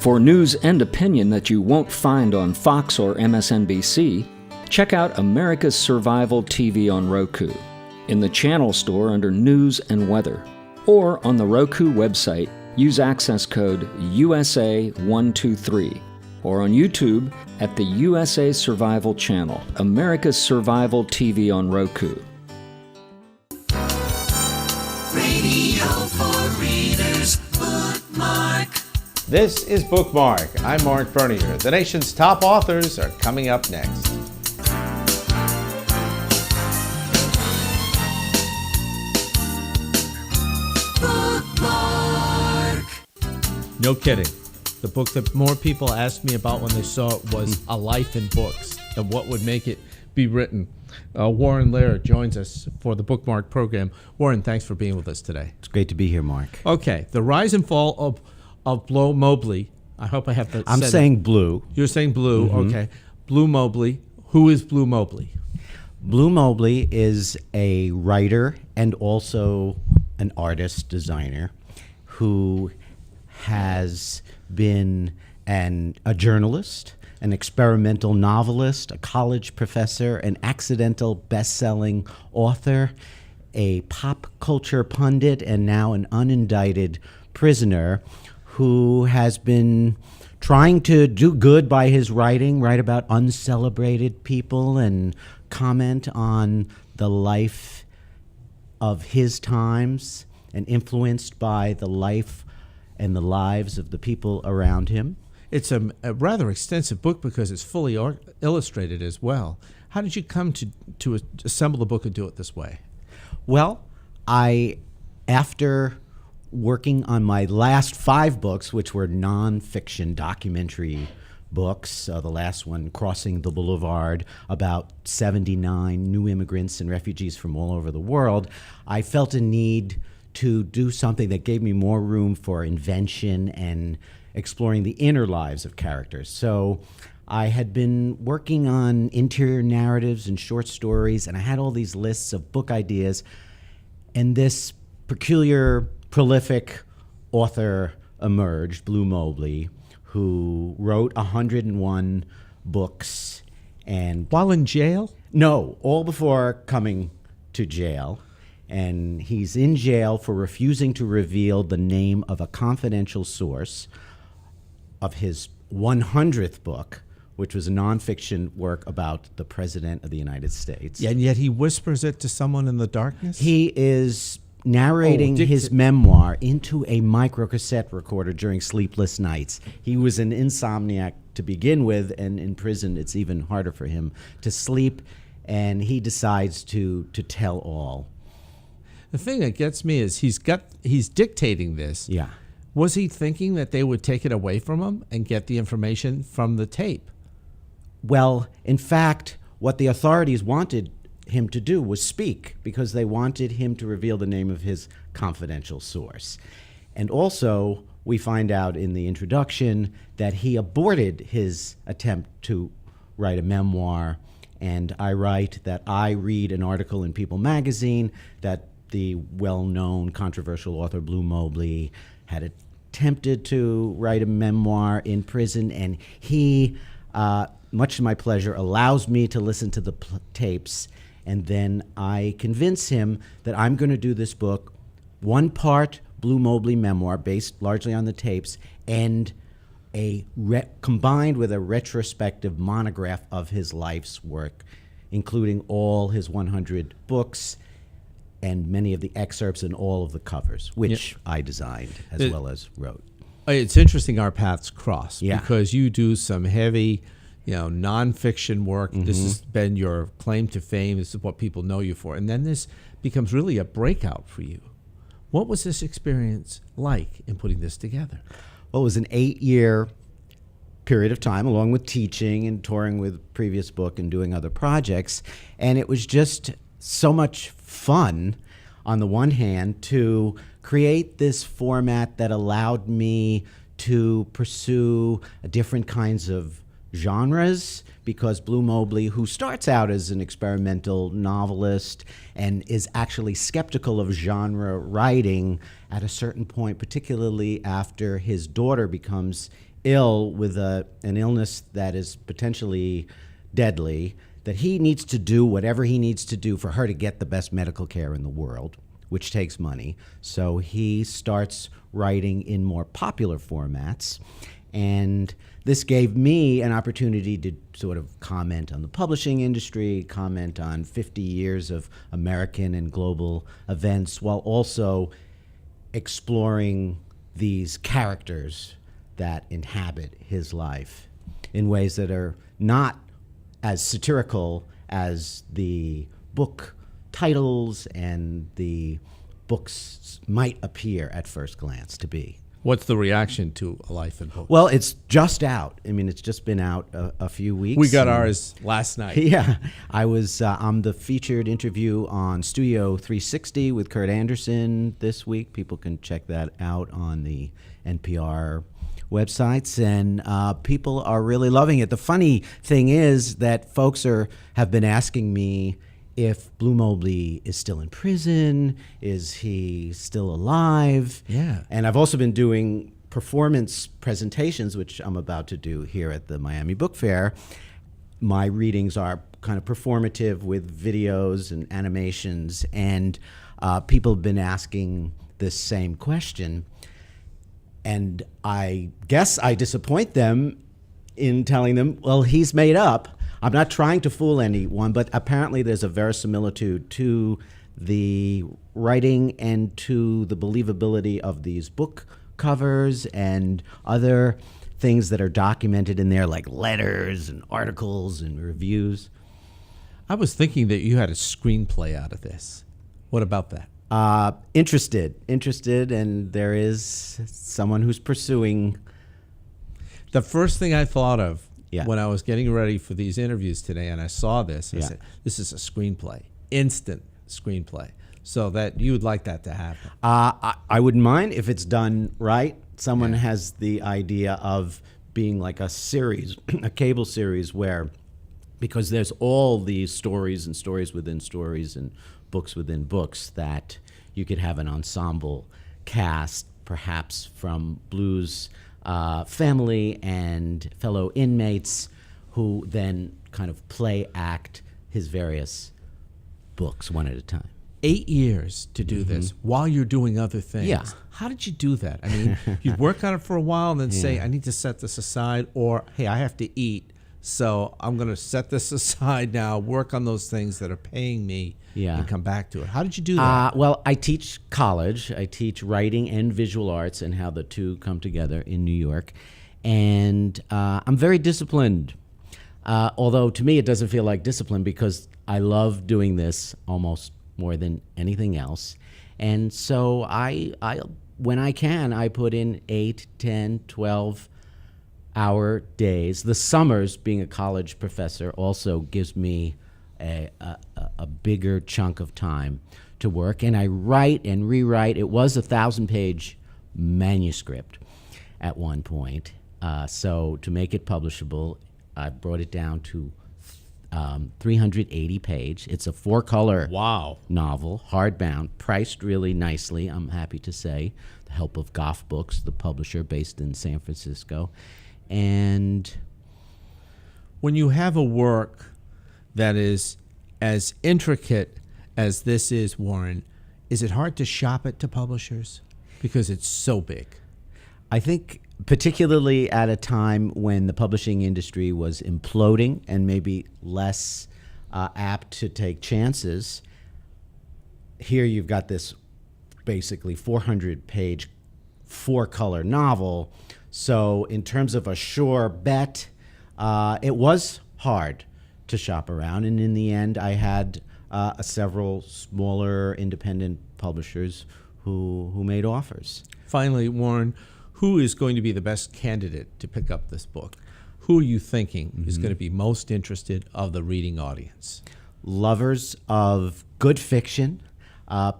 For news and opinion that you won't find on Fox or MSNBC, check out America's Survival TV on Roku, in the channel store under News and Weather, or on the Roku website, use access code USA123, or on YouTube at the USA Survival Channel, America's Survival TV on Roku. Radio for Readers, Bookmark. This is Bookmark. I'm Marc Bernier. The nation's top authors are coming up next. Bookmark. No kidding. The book that more people asked me about when they saw it was A Life in Books, and what would make it be written. Warren Lehrer joins us for the Bookmark program. Warren, thanks for being with us today. It's great to be here, Mark. Okay, the rise and fall of Bleu Mobley. I hope I have that. I'm saying Bleu. You're saying Bleu, okay. Bleu Mobley. Who is Bleu Mobley? Bleu Mobley is a writer and also an artist, designer, who has been a journalist, an experimental novelist, a college professor, an accidental best-selling author, a pop culture pundit, and now an unindicted prisoner who has been trying to do good by his writing, write about uncelebrated people and comment on the life of his times and influenced by the life and the lives of the people around him. It's a rather extensive book because it's fully illustrated as well. How did you come to assemble the book and do it this way? Well, after working on my last 5 books, which were nonfiction documentary books, the last one, Crossing the Boulevard, about 79 new immigrants and refugees from all over the world, I felt a need to do something that gave me more room for invention and exploring the inner lives of characters. So I had been working on interior narratives and short stories, and I had all these lists of book ideas, and this peculiar, prolific author emerged, Bleu Mobley, who wrote 101 books. And while in jail? No, all before coming to jail. And he's in jail for refusing to reveal the name of a confidential source of his 100th book, which was a nonfiction work about the President of the United States. And yet he whispers it to someone in the darkness? He is narrating his memoir into a microcassette recorder during sleepless nights. He was an insomniac to begin with, and in prison it's even harder for him to sleep, and he decides to tell all. The thing that gets me is he's dictating this. Yeah. Was he thinking that they would take it away from him and get the information from the tape? Well, in fact, what the authorities wanted him to do was speak, because they wanted him to reveal the name of his confidential source. And also, we find out in the introduction that he aborted his attempt to write a memoir, and I write that I read an article in People magazine that the well-known controversial author Bleu Mobley had attempted to write a memoir in prison, and he, much to my pleasure, allows me to listen to the tapes, and then I convince him that I'm going to do this book, one part Bleu Mobley memoir based largely on the tapes, and combined with a retrospective monograph of his life's work, including all his 100 books and many of the excerpts and all of the covers, which I designed as well as wrote. It's interesting our paths cross, Yeah. because you do some heavy, nonfiction work. This has been your claim to fame. This is what people know you for. And then this becomes really a breakout for you. What was this experience like in putting this together? Well, it was an 8-year period of time, along with teaching and touring with previous book and doing other projects. And it was just so much fun, on the one hand, to create this format that allowed me to pursue different kinds of genres, because Bleu Mobley, who starts out as an experimental novelist and is actually skeptical of genre writing at a certain point, particularly after his daughter becomes ill with an illness that is potentially deadly, that he needs to do whatever he needs to do for her to get the best medical care in the world, which takes money. So he starts writing in more popular formats. And this gave me an opportunity to sort of comment on the publishing industry, comment on 50 years of American and global events, while also exploring these characters that inhabit his life in ways that are not as satirical as the book titles and the books might appear at first glance to be. What's the reaction to A Life in Books? Well, it's just out. I mean, it's just been out a few weeks. We got ours last night. Yeah. I'm the featured interview on Studio 360 with Kurt Anderson this week. People can check that out on the NPR websites, and people are really loving it. The funny thing is that folks have been asking me if Blue Mobley is still in prison, is he still alive? Yeah. And I've also been doing performance presentations, which I'm about to do here at the Miami Book Fair. My readings are kind of performative with videos and animations, and people have been asking this same question. And I guess I disappoint them in telling them, well, he's made up. I'm not trying to fool anyone, but apparently there's a verisimilitude to the writing and to the believability of these book covers and other things that are documented in there, like letters and articles and reviews. I was thinking that you had a screenplay out of this. What about that? Interested, and there is someone who's pursuing. The first thing I thought of Yeah. when I was getting ready for these interviews today and I saw this, I said, this is a screenplay, instant screenplay. So that you would like that to happen. I wouldn't mind if it's done right. Someone has the idea of being like a series, a cable series where, because there's all these stories and stories within stories and books within books, that you could have an ensemble cast, perhaps from Blue's family and fellow inmates, who then kind of play act his various books one at a time. 8 years to do this while you're doing other things. Yeah. How did you do that? I mean, you'd work on it for a while and then say, I need to set this aside, or, hey, I have to eat, so I'm going to set this aside now, work on those things that are paying me, and come back to it. How did you do that? Well, I teach college. I teach writing and visual arts and how the two come together in New York. And I'm very disciplined, although to me it doesn't feel like discipline because I love doing this almost more than anything else. And so I when I can, I put in 8, 10, 12-hour days. The summers, being a college professor, also gives me a bigger chunk of time to work, and I write and rewrite. It was a 1,000-page manuscript at one point, so to make it publishable, I brought it down to 380-page. It's a 4-color novel, hardbound, priced really nicely, I'm happy to say, the help of Goff Books, the publisher based in San Francisco. And when you have a work that is as intricate as this is, Warren, is it hard to shop it to publishers? Because it's so big. I think particularly at a time when the publishing industry was imploding and maybe less apt to take chances, here you've got this basically 400-page 4-color novel. So in terms of a sure bet, it was hard to shop around, and in the end I had several smaller independent publishers who made offers. Finally, Warren, who is going to be the best candidate to pick up this book? Who are you thinking is going to be most interested of the reading audience? Lovers of good fiction,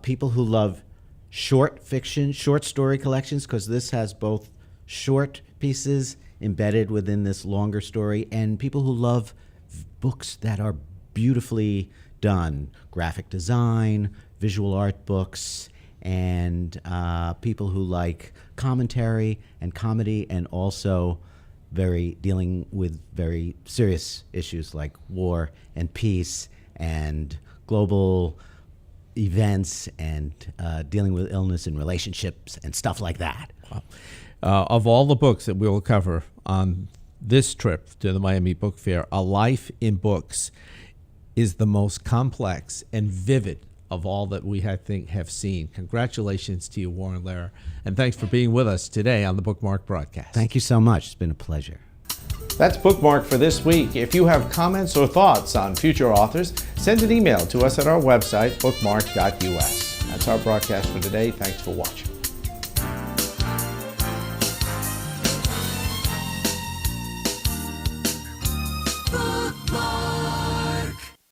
people who love short fiction, short story collections, because this has both short pieces embedded within this longer story, and people who love books that are beautifully done, graphic design, visual art books, and people who like commentary and comedy, and also dealing with very serious issues like war and peace and global events and dealing with illness and relationships and stuff like that. Of all the books that we will cover on this trip to the Miami Book Fair, A Life in Books is the most complex and vivid of all that we, I think, have seen. Congratulations to you, Warren Lehrer, and thanks for being with us today on the Bookmark broadcast. Thank you so much. It's been a pleasure. That's Bookmark for this week. If you have comments or thoughts on future authors, send an email to us at our website, bookmark.us. That's our broadcast for today. Thanks for watching.